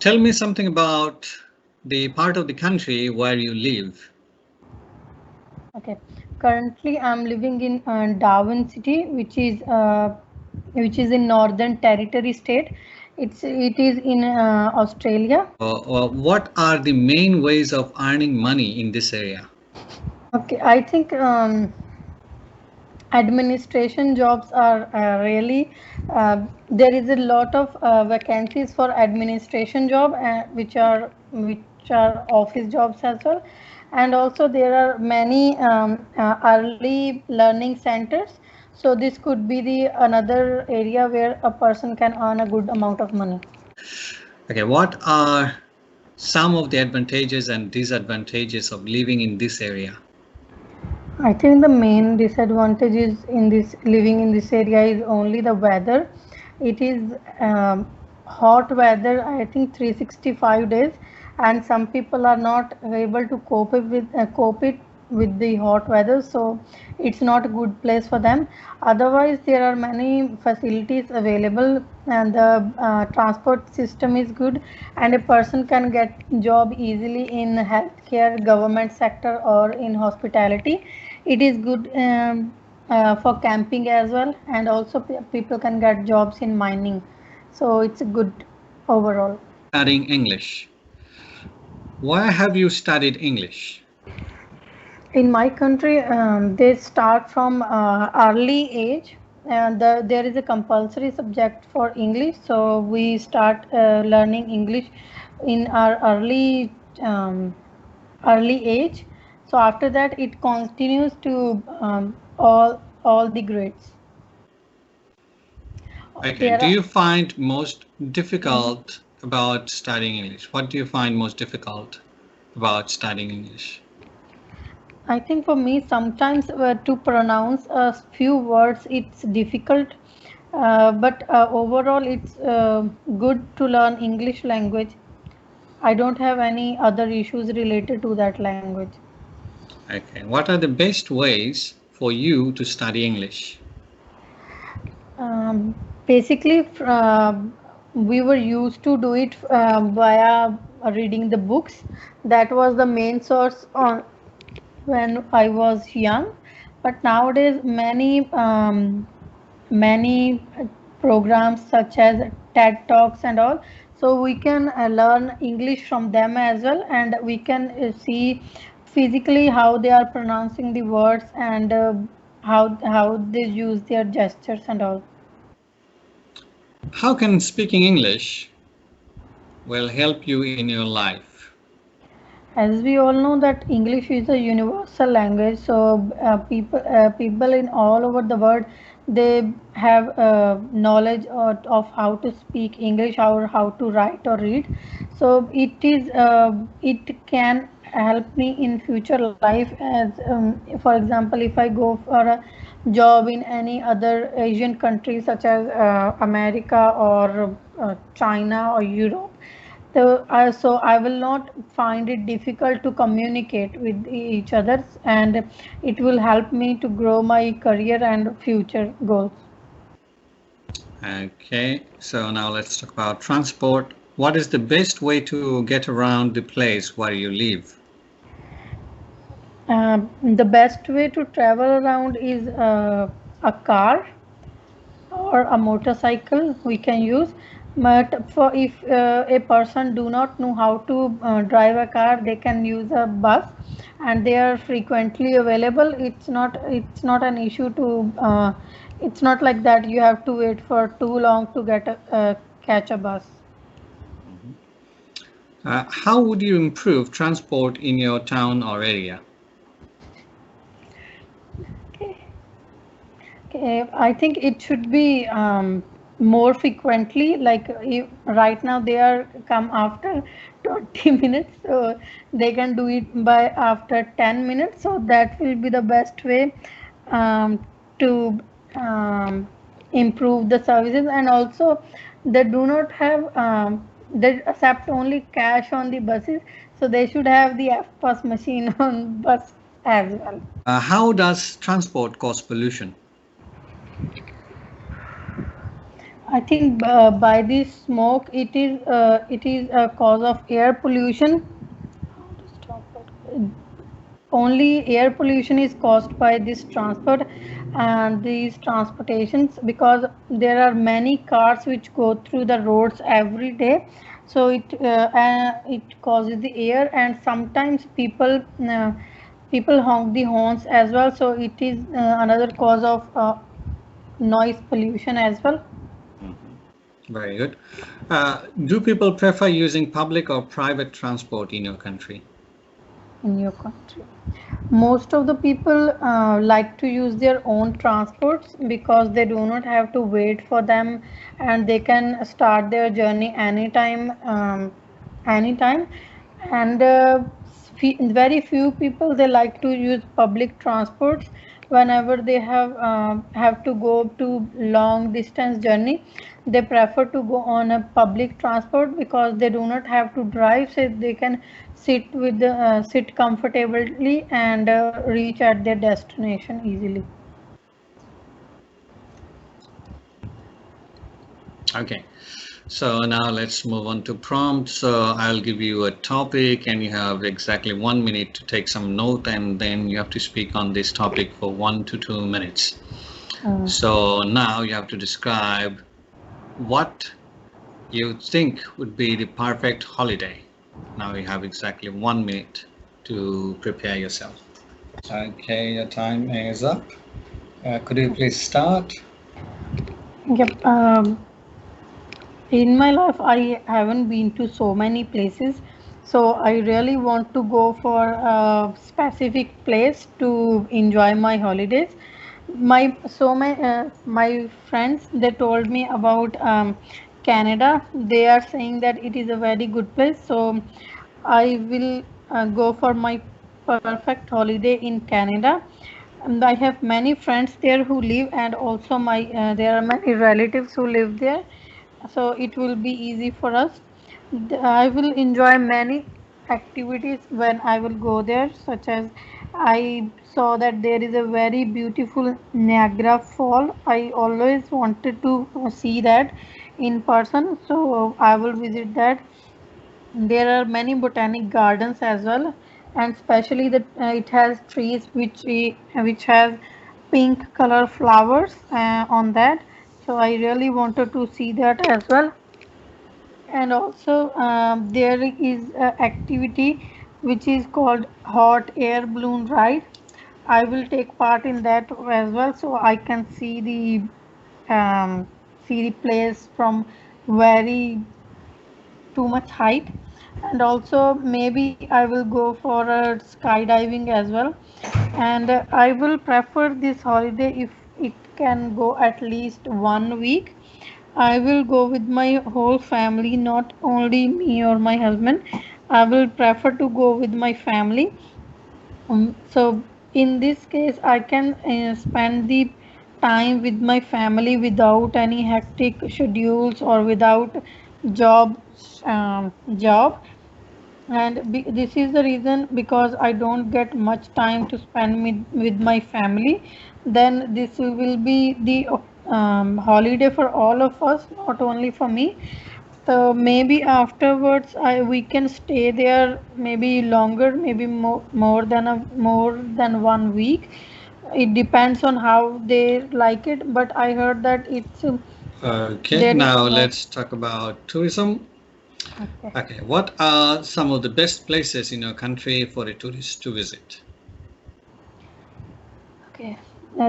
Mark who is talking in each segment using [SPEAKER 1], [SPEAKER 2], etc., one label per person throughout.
[SPEAKER 1] Tell me something about the part of the country where you live.
[SPEAKER 2] Okay. Currently, I'm living in Darwin City, which is in Northern Territory state. It is in Australia.
[SPEAKER 1] What are the main ways of earning money in this area?
[SPEAKER 2] Okay, I think administration jobs are really there is a lot of vacancies for administration job which are office jobs as well, and also there are many early learning centers, so this could be the another area where a person can earn a good amount of money.
[SPEAKER 1] Okay, what are some of the advantages and disadvantages of living in this area?
[SPEAKER 2] I think the main disadvantage is in this living in this area is only the weather. It is hot weather. I think 365 days, and some people are not able to cope it with the hot weather. So it's not a good place for them. Otherwise, there are many facilities available, and the transport system is good, and a person can get job easily in healthcare, government sector, or in hospitality. It is good for camping as well, and also people can get jobs in mining, so it's good overall.
[SPEAKER 1] Studying English. Why have you studied English?
[SPEAKER 2] In my country, they start from early age, and there is a compulsory subject for English, so we start learning English in our early age. So after that, it continues to all the grades.
[SPEAKER 1] Okay,
[SPEAKER 2] There
[SPEAKER 1] do
[SPEAKER 2] are.
[SPEAKER 1] you find most difficult about studying English? What do you find most difficult about studying English?
[SPEAKER 2] I think for me, sometimes to pronounce a few words, it's difficult. But overall, it's good to learn English language. I don't have any other issues related to that language.
[SPEAKER 1] Okay, what are the best ways for you to study English?
[SPEAKER 2] Basically, we were used to do it via reading the books. That was the main source on when I was young. But nowadays, many programs such as TED Talks and all, so we can learn English from them as well, and we can see physically how they are pronouncing the words, and how they use their gestures and all.
[SPEAKER 1] How can speaking English will help you in your life?
[SPEAKER 2] As we all know that English is a universal language, so people in all over the world, they have knowledge of how to speak English or how to write or read. So it can help me in future life, as for example, if I go for a job in any other Asian country such as America or China or Europe. So I will not find it difficult to communicate with each other, and it will help me to grow my career and future goals.
[SPEAKER 1] Okay, so now let's talk about transport. What is the best way to get around the place where you live?
[SPEAKER 2] The best way to travel around is a car or a motorcycle we can use. But for if a person do not know how to drive a car, they can use a bus, and they are frequently available. It's not an issue to it's not like that you have to wait for too long to get a catch a bus.
[SPEAKER 1] How would you improve transport in your town or area?
[SPEAKER 2] Okay. Okay, I think it should be more frequently. Like right now, they are come after 20 minutes, so they can do it by after 10 minutes. So that will be the best way to improve the services. And also, they do not have they accept only cash on the buses, so they should have the FPAS machine on bus as well.
[SPEAKER 1] How does transport cause pollution?
[SPEAKER 2] I think by this smoke, it is a cause of air pollution. Only air pollution is caused by this transport and these transportations, because there are many cars which go through the roads every day, so it causes the air, and sometimes people honk the horns as well, so it is another cause of noise pollution as well.
[SPEAKER 1] Very good. Do people prefer using public or private transport in your country?
[SPEAKER 2] In your country, most of the people like to use their own transports because they do not have to wait for them, and they can start their journey anytime. And very few people, they like to use public transports whenever they have to go to long distance journey. They prefer to go on a public transport because they do not have to drive, so they can sit comfortably and reach at their destination easily.
[SPEAKER 1] Okay. So now let's move on to prompt. So I'll give you a topic and you have exactly 1 minute to take some note, and then you have to speak on this topic for 1 to 2 minutes. So now you have to describe what you think would be the perfect holiday. Now you have exactly 1 minute to prepare yourself. Okay, your time is up. Could you please start?
[SPEAKER 2] Yep. In my life, I haven't been to so many places, so I really want to go for a specific place to enjoy my holidays. My friends, they told me about Canada. They are saying that it is a very good place, so I will go for my perfect holiday in Canada. And I have many friends there who live, and also there are many relatives who live there, so it will be easy for us. I will enjoy many activities when I will go there, such as I saw that there is a very beautiful Niagara Fall. I always wanted to see that in person, so I will visit that. There are many botanic gardens as well, and especially that it has trees which has pink color flowers on that. So I really wanted to see that as well. And also there is a activity which is called hot air balloon ride. I will take part in that as well, so I can see the place from very too much height. And also maybe I will go for a skydiving as well. And I will prefer this holiday if it can go at least 1 week. I will go with my whole family, not only me or my husband. I will prefer to go with my family. So in this case, I can spend the time with my family without any hectic schedules or without job job. And this is the reason, because I don't get much time to spend with my family. Then this will be the holiday for all of us, not only for me. So maybe afterwards we can stay there maybe longer, maybe more than 1 week. It depends on how they like it, but I heard that it's
[SPEAKER 1] Okay, now let's talk about tourism. Okay, what are some of the best places in your country for a tourist to visit?
[SPEAKER 2] Okay.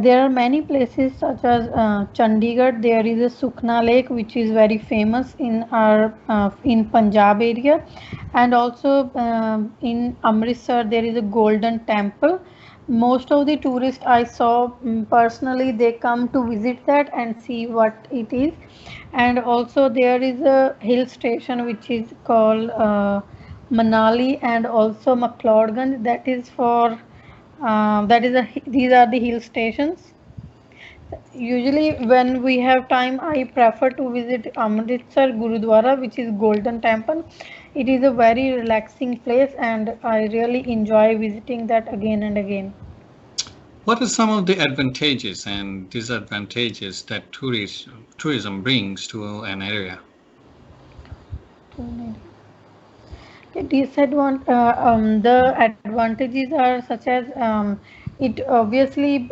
[SPEAKER 2] There are many places such as Chandigarh. There is a Sukna Lake, which is very famous in our in Punjab area, and also in Amritsar there is a Golden Temple. Most of the tourists I saw personally, they come to visit that and see what it is. And also there is a hill station which is called Manali, and also McLeodganj, that is for these are the hill stations. Usually, when we have time, I prefer to visit Amritsar Gurudwara, which is Golden Temple. It is a very relaxing place, and I really enjoy visiting that again and again.
[SPEAKER 1] What are some of the advantages and disadvantages that tourism brings to an area?
[SPEAKER 2] The advantages are such as it obviously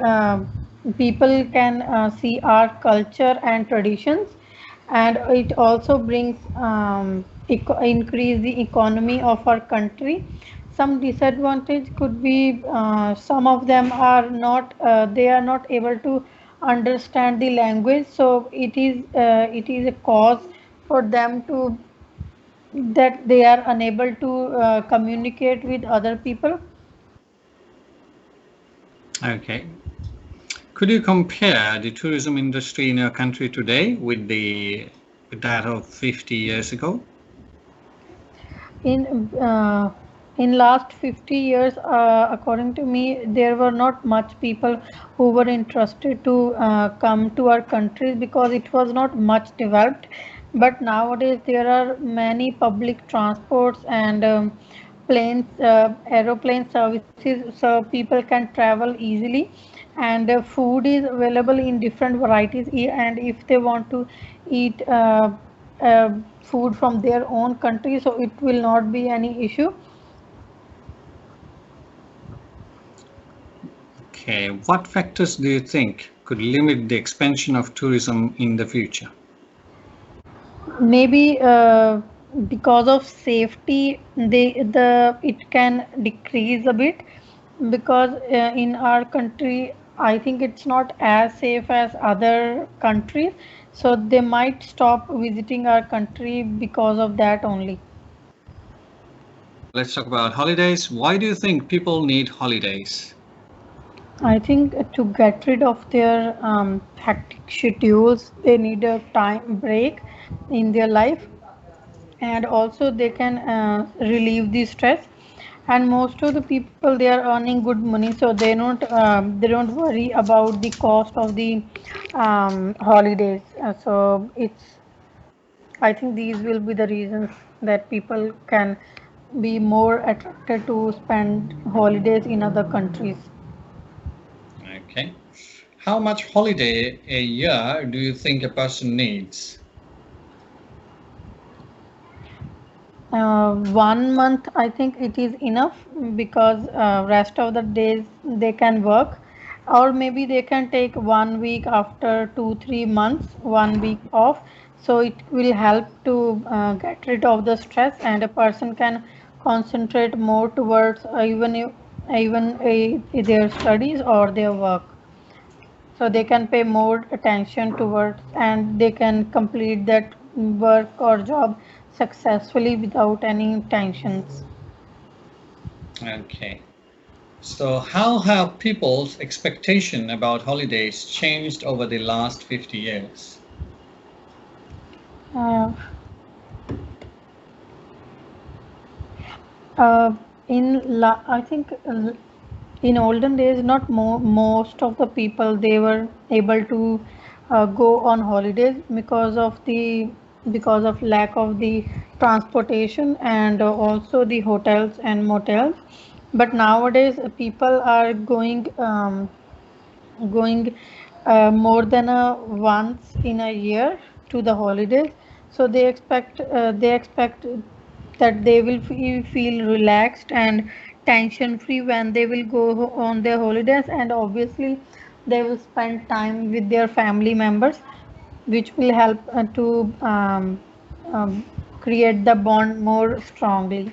[SPEAKER 2] people can see our culture and traditions, and it also brings increase the economy of our country. Some disadvantage could be some of them are not they are not able to understand the language, so it is a cause for them to that they are unable to communicate with other people.
[SPEAKER 1] Okay. Could you compare the tourism industry in your country today with that of 50 years ago?
[SPEAKER 2] In in last 50 years, according to me, there were not much people who were interested to come to our country because it was not much developed. But nowadays there are many public transports and planes, aeroplane services, so people can travel easily, and food is available in different varieties. And if they want to eat uh, food from their own country, so it will not be any issue.
[SPEAKER 1] Okay. What factors do you think could limit the expansion of tourism in the future?
[SPEAKER 2] Maybe because of safety, the it can decrease a bit, because in our country I think it's not as safe as other countries, so they might stop visiting our country because of that only.
[SPEAKER 1] Let's talk about holidays. Why do you think people need holidays?
[SPEAKER 2] I think to get rid of their hectic schedules, they need a time break in their life, and also they can relieve the stress. And most of the people, they are earning good money, so they don't worry about the cost of the holidays. So it's I think these will be the reasons that people can be more attracted to spend holidays in other countries.
[SPEAKER 1] Okay. How much holiday a year do you think a person needs?
[SPEAKER 2] 1 month, I think it is enough, because rest of the days they can work, or maybe they can take 1 week after 2 3 months, 1 week off. So it will help to get rid of the stress, and a person can concentrate more towards their studies or their work. So they can pay more attention towards, and they can complete that work or job successfully without any tensions.
[SPEAKER 1] Okay. So, how have people's expectation about holidays changed over the last 50 years?
[SPEAKER 2] uh, uh, I think in olden days, not most of the people, they were able to go on holidays because of lack of the transportation, and also the hotels and motels. But nowadays people are going more than once in a year to the holidays. So they expect that they will feel relaxed and tension free when they will go on their holidays, and obviously they will spend time with their family members, which will help to um, create the bond more strongly.